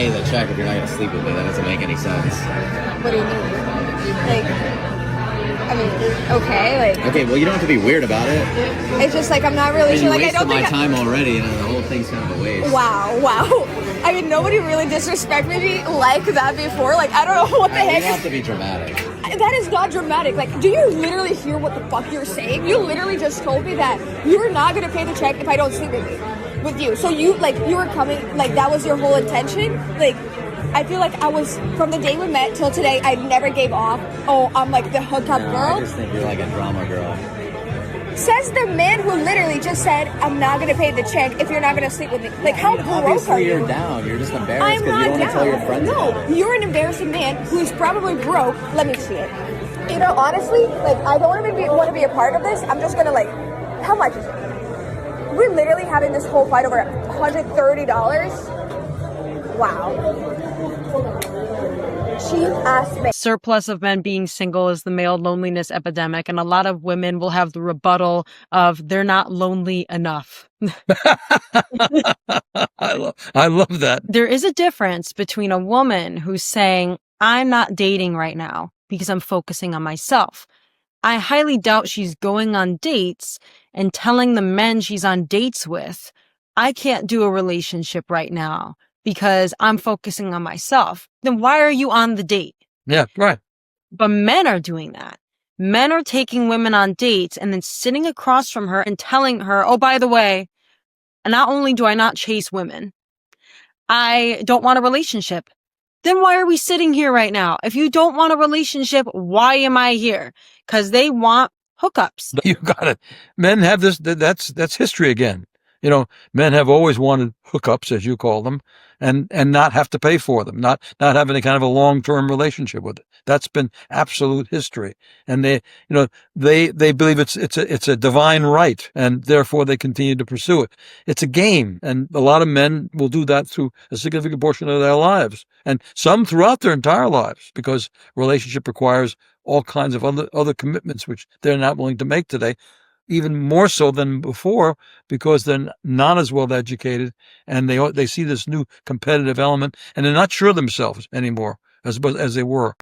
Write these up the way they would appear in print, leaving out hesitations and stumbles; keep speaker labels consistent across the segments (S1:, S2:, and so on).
S1: pay the check if you're not going to sleep with me. That doesn't make any sense.
S2: What do you mean? Like, I mean, okay, like.
S1: Okay, well, you don't have to be weird about it.
S2: It's just like I'm not really sure. Like, I don't think
S1: my time already, and the whole thing's kind of a waste.
S2: Wow. I mean, nobody really disrespected me like that before. Like, I don't know what the heck.
S1: You don't have to be dramatic.
S2: That is not dramatic. Like, do you literally hear what the fuck you're saying? You literally just told me that you're not gonna pay the check if I don't sleep with you. So you were coming, like, that was your whole intention? Like, I feel like I was, from the day we met till today, I never gave off, oh, I'm like the hookup girl.
S1: I just think you're like a drama girl.
S2: Says the man who literally just said, I'm not going to pay the check if you're not going to sleep with me. Like, how broke are you?
S1: Obviously, you're down. You're just embarrassed because you don't want to tell your friends about it.
S2: You're an embarrassing man who's probably broke. Let me see it. You know, honestly, like, I don't even want to be a part of this. I'm just going to, like, how much is it? We're literally having this whole fight over $130. Wow. Cheap ass man.
S3: Surplus of men being single is the male loneliness epidemic, and a lot of women will have the rebuttal of they're not lonely enough.
S4: I love that.
S3: There is a difference between a woman who's saying, I'm not dating right now because I'm focusing on myself. I highly doubt she's going on dates and telling the men she's on dates with, I can't do a relationship right now because I'm focusing on myself. Then why are you on the date?
S4: Yeah, right.
S3: But men are doing that. Men are taking women on dates and then sitting across from her and telling her, oh, by the way, not only do I not chase women, I don't want a relationship. Then why are we sitting here right now? If you don't want a relationship, why am I here? Because they want hookups.
S4: You got it. Men have this, that's history again. You know, men have always wanted hookups, as you call them, and not have to pay for them, not have any kind of a long-term relationship with it. That's been absolute history. And they believe it's a divine right, and therefore they continue to pursue it. It's a game, and a lot of men will do that through a significant portion of their lives, and some throughout their entire lives, because relationship requires all kinds of other commitments which they're not willing to make today. Even more so than before, because they're not as well educated, and they see this new competitive element, and they're not sure of themselves anymore as they were.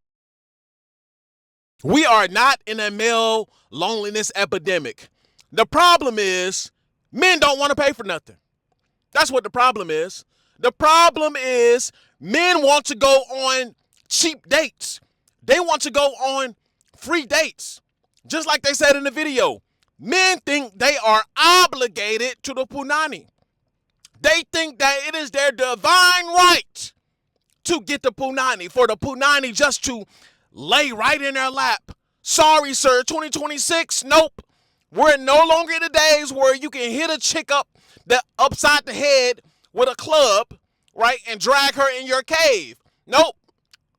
S5: We are not in a male loneliness epidemic. The problem is men don't want to pay for nothing. That's what the problem is. The problem is men want to go on cheap dates. They want to go on free dates. Just like they said in the video. Men think they are obligated to the punani. They think that it is their divine right to get the punani, for the punani just to lay right in their lap. Sorry, sir, 2026, nope. We're no longer in the days where you can hit a chick upside the head with a club, right, and drag her in your cave. Nope.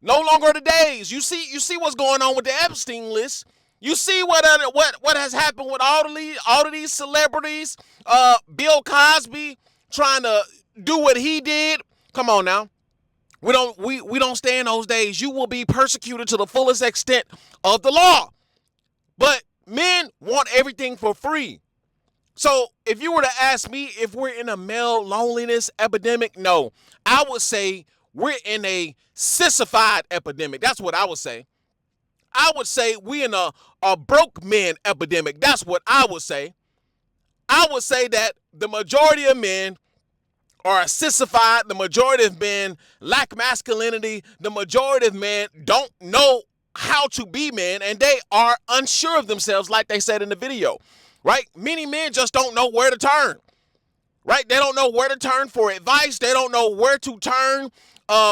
S5: No longer the days. You see what's going on with the Epstein list. You see what has happened with all of these celebrities. Bill Cosby trying to do what he did. Come on now. We don't stay in those days. You will be persecuted to the fullest extent of the law. But men want everything for free. So if you were to ask me if we're in a male loneliness epidemic, no. I would say we're in a sissified epidemic. That's what I would say. I would say we in a broke men epidemic. That's what I would say. I would say that the majority of men are sissified. The majority of men lack masculinity. The majority of men don't know how to be men, and they are unsure of themselves, like they said in the video, right? Many men just don't know where to turn, right? They don't know where to turn for advice. They don't know where to turn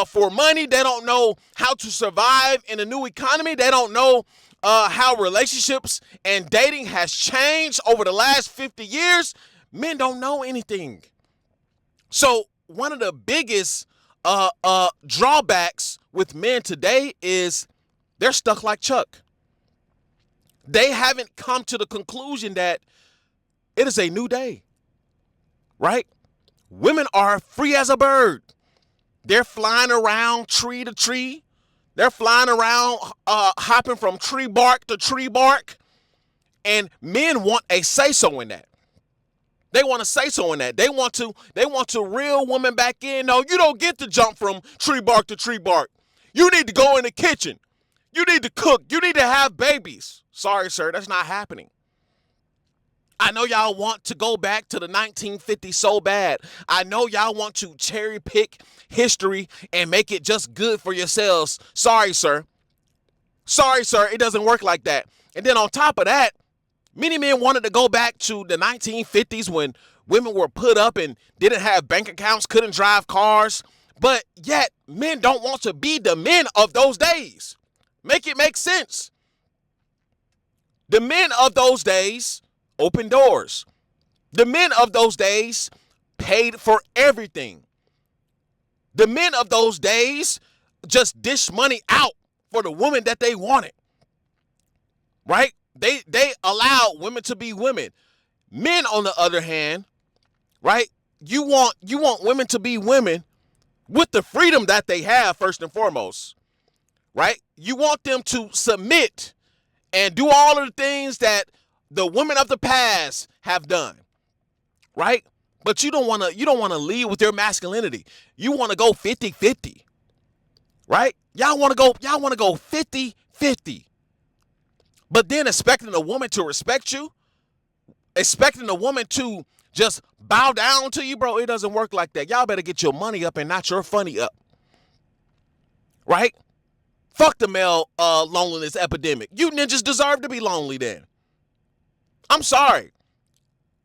S5: for money. They don't know how to survive in a new economy. They don't know how relationships and dating has changed over the last 50 years. Men don't know anything. So one of the biggest drawbacks with men today is they're stuck like Chuck. They haven't come to the conclusion that it is a new day, right? Women are free as a bird. They're flying around tree to tree. They're flying around, hopping from tree bark to tree bark. And men want a say-so in that. They want to say so in that. They want to reel women back in. No, you don't get to jump from tree bark to tree bark. You need to go in the kitchen. You need to cook. You need to have babies. Sorry, sir, that's not happening. I know y'all want to go back to the 1950s so bad. I know y'all want to cherry pick history and make it just good for yourselves. Sorry, sir. Sorry, sir, it doesn't work like that. And then on top of that, many men wanted to go back to the 1950s when women were put up and didn't have bank accounts, couldn't drive cars. But yet, men don't want to be the men of those days. Make it make sense. The men of those days opened doors. The men of those days paid for everything. The men of those days just dished money out for the woman that they wanted. Right? They allowed women to be women. Men, on the other hand, right? You want women to be women with the freedom that they have, first and foremost. Right? You want them to submit and do all of the things that the women of the past have done. Right? But you don't want to lead with your masculinity. You want to go 50-50. Right? Y'all want to go 50-50. But then expecting a woman to respect you, expecting a woman to just bow down to you, bro, it doesn't work like that. Y'all better get your money up and not your funny up. Right? Fuck the male loneliness epidemic. You ninjas deserve to be lonely then. I'm sorry.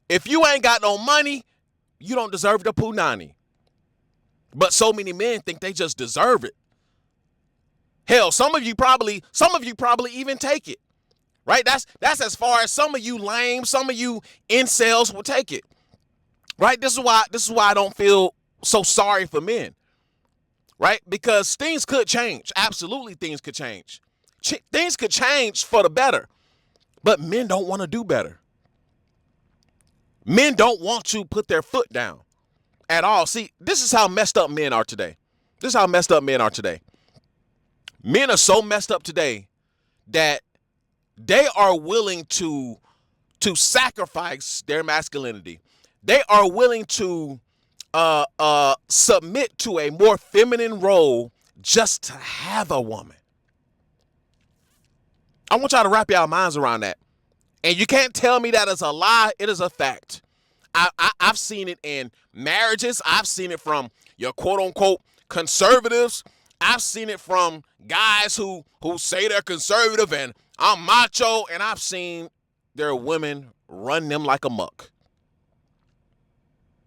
S5: If you ain't got no money, you don't deserve the punani. But so many men think they just deserve it. Hell, some of you probably even take it. Right? That's as far as some of you lame, some of you incels will take it. Right? This is why I don't feel so sorry for men. Right? Because things could change. Absolutely, things could change. Things could change for the better. But men don't want to do better. Men don't want to put their foot down at all. See, this is how messed up men are today. Men are so messed up today that they are willing to sacrifice their masculinity. They are willing to submit to a more feminine role just to have a woman. I want y'all to wrap y'all minds around that. And you can't tell me that is a lie. It is a fact. I've seen it in marriages. I've seen it from your quote unquote conservatives. I've seen it from guys who say they're conservative and I'm macho, and I've seen their women run them like a muck.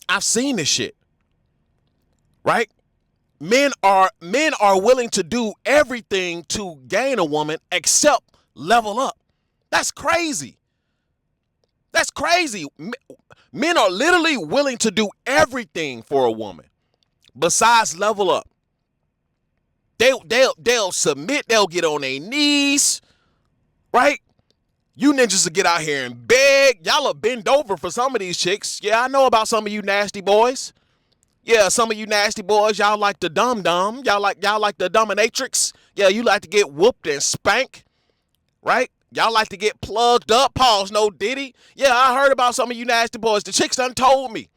S5: I've seen this shit. Right? Men are willing to do everything to gain a woman except level up. That's crazy. That's crazy. Men are literally willing to do everything for a woman besides level up. They'll submit. They'll get on their knees. Right? You ninjas will get out here and beg. Y'all will bend over for some of these chicks. Yeah, I know about some of you nasty boys. Yeah, some of you nasty boys, y'all like the dum-dum. Y'all like the dominatrix. Yeah, you like to get whooped and spanked. Right? Y'all like to get plugged up. Pause, no diddy. Yeah, I heard about some of you nasty boys. The chicks done told me.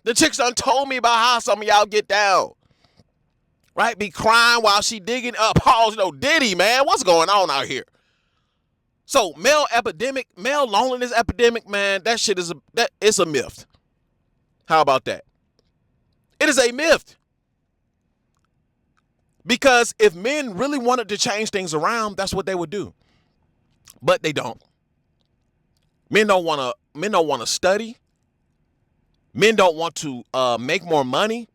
S5: About how some of y'all get down. Right? Be crying while she digging up. Pause, no diddy, man. What's going on out here? So male loneliness epidemic, man, that shit it's a myth. How about that? It is a myth. Because if men really wanted to change things around, that's what they would do. But they don't. Men don't want to study. Men don't want to make more money.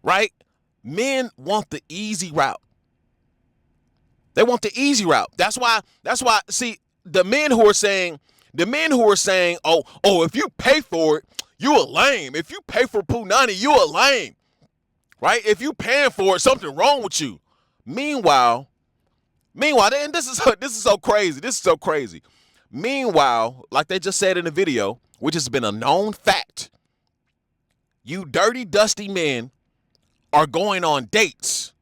S5: Right? Men want the easy route. They want the easy route. That's why, see, the men who are saying, oh, if you pay for it, you a lame. If you pay for punani, you a lame. Right? If you paying for it, something wrong with you. Meanwhile, and this is so crazy. Meanwhile, like they just said in the video, which has been a known fact, you dirty, dusty men are going on dates.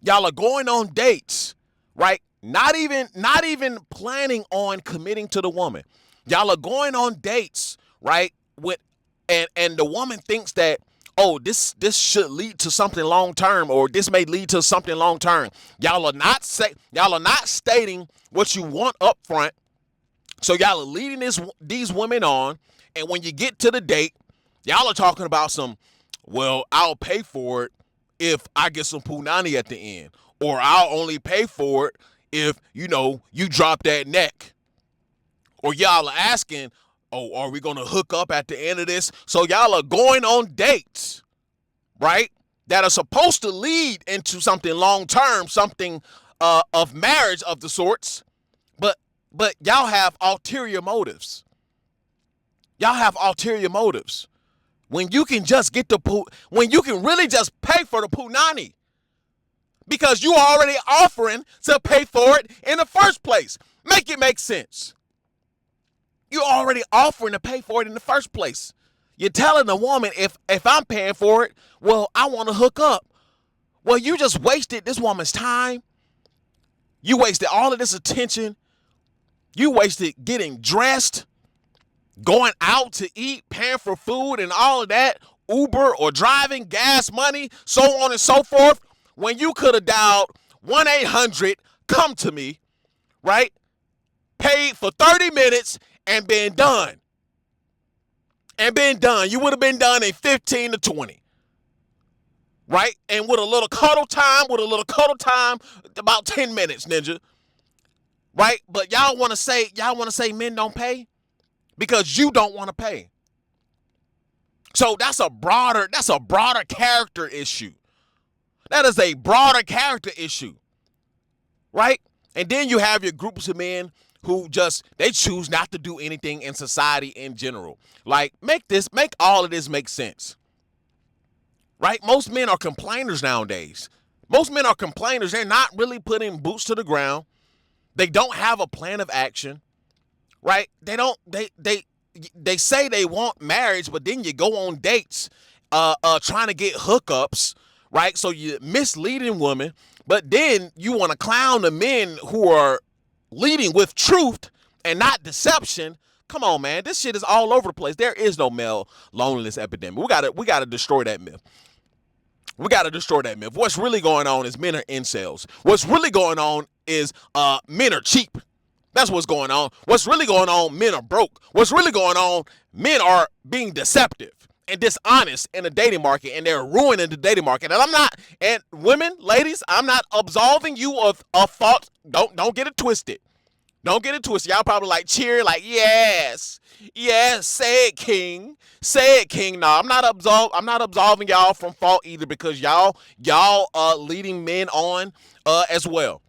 S5: Y'all are going on dates, right? Not even planning on committing to the woman. Y'all are going on dates, right? with and the woman thinks that, oh, this should lead to something long term, or this may lead to something long term. Y'all are not stating what you want up front. So y'all are leading these women on, and when you get to the date, y'all are talking about some, well, I'll pay for it if I get some punani at the end, or I'll only pay for it if, you drop that neck. Or y'all are asking, oh, are we going to hook up at the end of this? So y'all are going on dates, right, that are supposed to lead into something long-term, something of marriage of the sorts, but y'all have ulterior motives. Y'all have ulterior motives. When you can just when you can really just pay for the punani, because you are already offering to pay for it in the first place. Make it make sense. You're already offering to pay for it in the first place. You're telling the woman, if I'm paying for it, well, I want to hook up. Well, you just wasted this woman's time. You wasted all of this attention. You wasted getting dressed, going out to eat, paying for food and all of that, Uber or driving, gas money, so on and so forth, when you could have dialed 1-800-COME-TO-ME, right? Paid for 30 minutes and been done. You would have been done in 15 to 20. Right? And with a little cuddle time, about 10 minutes, ninja. Right? But y'all want to say men don't pay because you don't want to pay. So that's a broader character issue. That is a broader character issue. Right? And then you have your groups of men who they choose not to do anything in society in general. Like, make all of this make sense. Right? Most men are complainers nowadays. Most men are complainers. They're not really putting boots to the ground. They don't have a plan of action. Right? They say they want marriage, but then you go on dates trying to get hookups, right? So you're misleading women, but then you want to clown the men who are leading with truth and not deception. Come on, man. This shit is all over the place. There is no male loneliness epidemic. We gotta destroy that myth. What's really going on is men are incels. What's really going on is men are cheap. That's what's going on. What's really going on, men are broke. What's really going on, men are being deceptive and dishonest in the dating market, and they're ruining the dating market. And women, ladies, I'm not absolving you of fault. Don't get it twisted. Don't get it twisted. Y'all probably like cheer, like, yes, say it, King. Say it, King. No, I'm not absolving y'all from fault either, because y'all leading men on as well.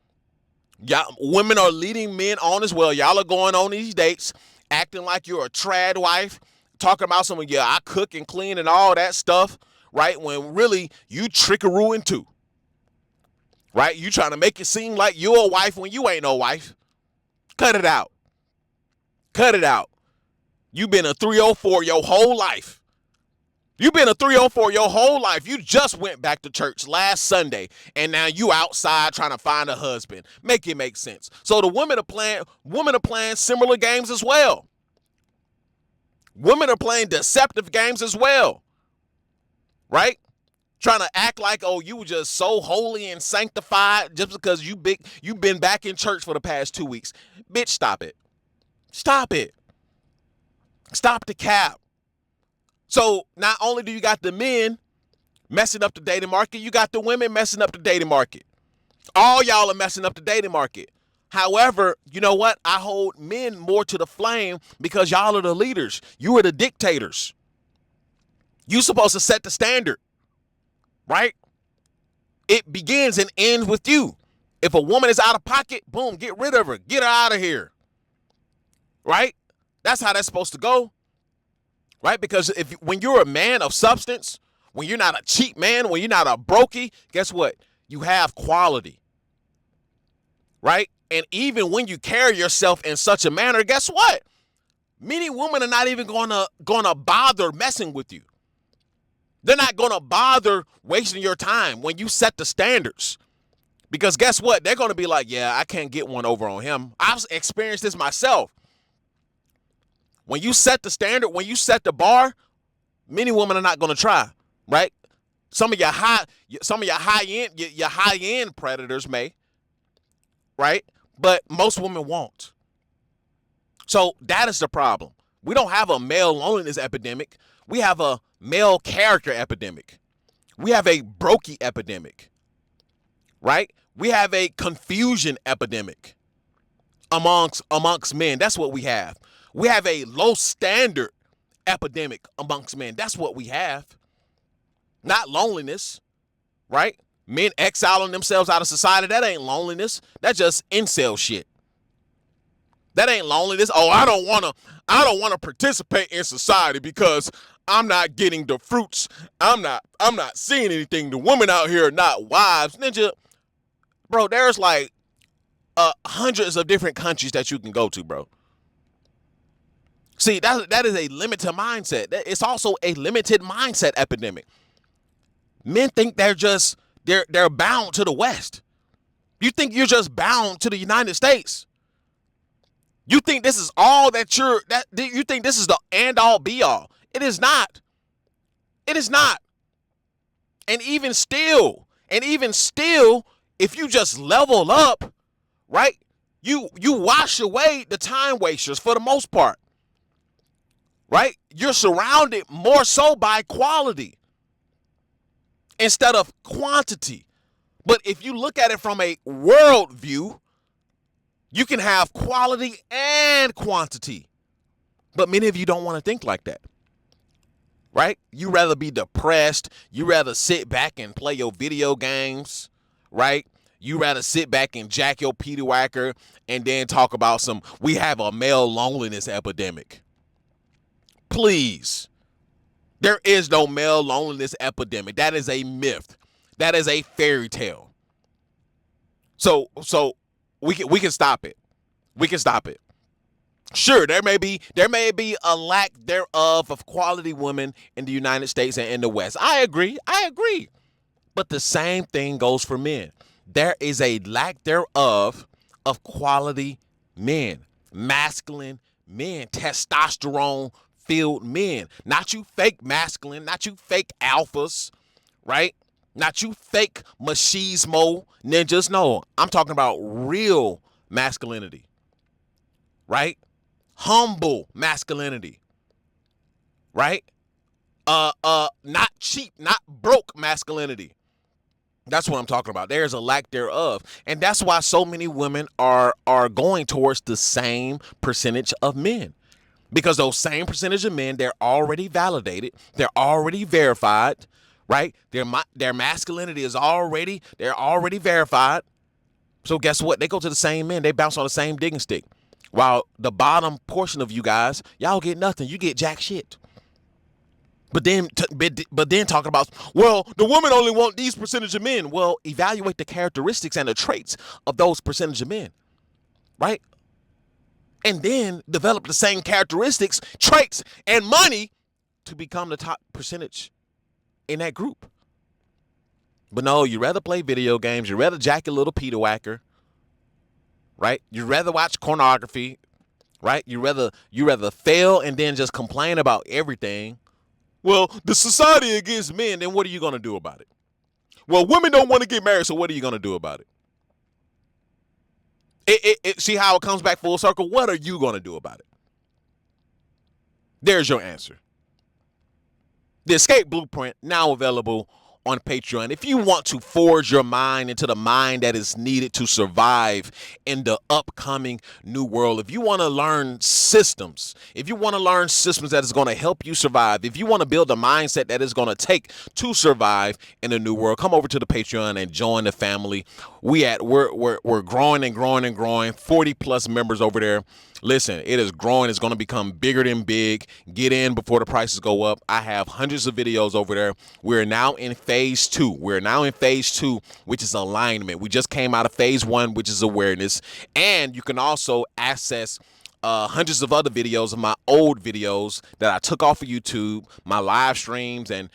S5: Y'all, women are leading men on as well. Y'all are going on these dates, acting like you're a trad wife, talking about some of I cook and clean and all that stuff, right? When really you trickarooing too, right? You trying to make it seem like you're a wife when you ain't no wife. Cut it out. You've been a 304 your whole life. You just went back to church last Sunday, and now you outside trying to find a husband. Make it make sense. So the women are playing similar games as well. Women are playing deceptive games as well. Right? Trying to act like, oh, you were just so holy and sanctified just because you've been back in church for the past 2 weeks. Bitch, stop it. Stop the cap. So not only do you got the men messing up the dating market, you got the women messing up the dating market. All y'all are messing up the dating market. However, you know what? I hold men more to the flame because y'all are the leaders. You are the dictators. You supposed to set the standard, right? It begins and ends with you. If a woman is out of pocket, boom, get rid of her. Get her out of here, right? That's how that's supposed to go. Right? Because when you're a man of substance, when you're not a cheap man, when you're not a brokey, guess what? You have quality. Right? And even when you carry yourself in such a manner, guess what? Many women are not even gonna bother messing with you. They're not gonna bother wasting your time when you set the standards. Because guess what? They're gonna be like, yeah, I can't get one over on him. I've experienced this myself. When you set the standard, when you set the bar, many women are not going to try, right? Some of your high end predators may, right? But most women won't. So that is the problem. We don't have a male loneliness epidemic. We have a male character epidemic. We have a brokey epidemic, right? We have a confusion epidemic amongst men. That's what we have. We have a low standard epidemic amongst men. That's what we have. Not loneliness, right? Men exiling themselves out of society. That ain't loneliness. That's just incel shit. That ain't loneliness. Oh, I don't wanna participate in society because I'm not getting the fruits. I'm not seeing anything. The women out here are not wives. Ninja, bro, there's like hundreds of different countries that you can go to, bro. See, that is a limited mindset. It's also a limited mindset epidemic. Men think they're bound to the West. You think you're just bound to the United States. You think this is all you think this is the end all be all. It is not. It is not. And even still, if you just level up, right? You wash away the time wasters for the most part. Right? You're surrounded more so by quality instead of quantity. But if you look at it from a world view, you can have quality and quantity. But many of you don't want to think like that. Right? You rather be depressed. You rather sit back and play your video games. Right? You rather sit back and jack your Petey Whacker and then talk about we have a male loneliness epidemic. Please. There is no male loneliness epidemic. That is a myth. That is a fairy tale. So we can stop it. We can stop it. Sure, there may be a lack thereof of quality women in the United States and in the West. I agree. But the same thing goes for men. There is a lack thereof of quality men, masculine men, testosterone-filled men. Not you fake masculine, not you fake alphas, right? Not you fake machismo ninjas. No, I'm talking about real masculinity, right? Humble masculinity, right? Not cheap, not broke masculinity. That's what I'm talking about. There's a lack thereof. And that's why so many women are going towards the same percentage of men. Because those same percentage of men, they're already validated. They're already verified, right? Their masculinity is they're already verified. So guess what? They go to the same men. They bounce on the same digging stick. While the bottom portion of you guys, y'all get nothing. You get jack shit. But then talking about, well, the women only want these percentage of men. Well, evaluate the characteristics and the traits of those percentage of men, right? And then develop the same characteristics, traits, and money to become the top percentage in that group. But no, you rather play video games. You rather jack your little Petey Whacker, right? You rather watch pornography, right? You rather fail and then just complain about everything. Well, the society against men, then what are you going to do about it? Well, women don't want to get married, so what are you going to do about it? See how it comes back full circle? What are you going to do about it? There's your answer. The Escape Blueprint, now available on Patreon. If you want to forge your mind into the mind that is needed to survive in the upcoming new world, if you want to learn systems, that is going to help you survive, if you want to build a mindset that is going to take to survive in the new world, come over to the Patreon and join the family. We're growing and growing and growing. 40 plus members over there. Listen, it is growing. It's going to become bigger than big. Get in before the prices go up. I have hundreds of videos over there. We're now in phase 2. Which is alignment. We just came out of phase 1, which is awareness. And you can also access hundreds of other videos of my old videos that I took off of YouTube, my live streams and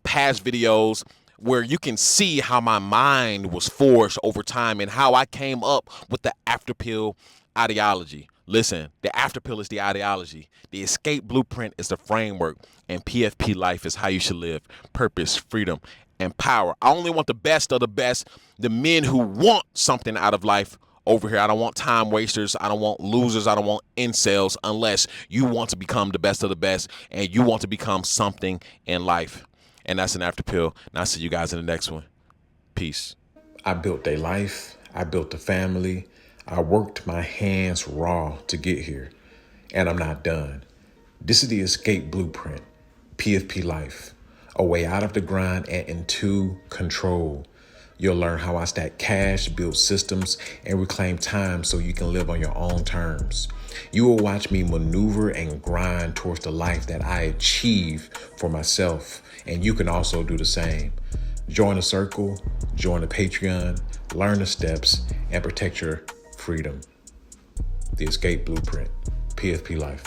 S5: past videos, where you can see how my mind was forged over time and how I came up with the after pill ideology. Listen, the after pill is the ideology. The escape blueprint is the framework. And PFP life is how you should live. Purpose, freedom, and power. I only want the best of the best. The men who want something out of life over here. I don't want time wasters. I don't want losers. I don't want incels, unless you want to become the best of the best and you want to become something in life. And that's an after pill. And I'll see you guys in the next one. Peace.
S6: I built a life. I built a family. I worked my hands raw to get here, and I'm not done. This is the escape blueprint, PFP Life, a way out of the grind and into control. You'll learn how I stack cash, build systems, and reclaim time so you can live on your own terms. You will watch me maneuver and grind towards the life that I achieve for myself, and you can also do the same. Join the circle, join the Patreon, learn the steps, and protect your freedom. The escape blueprint, PFP Life.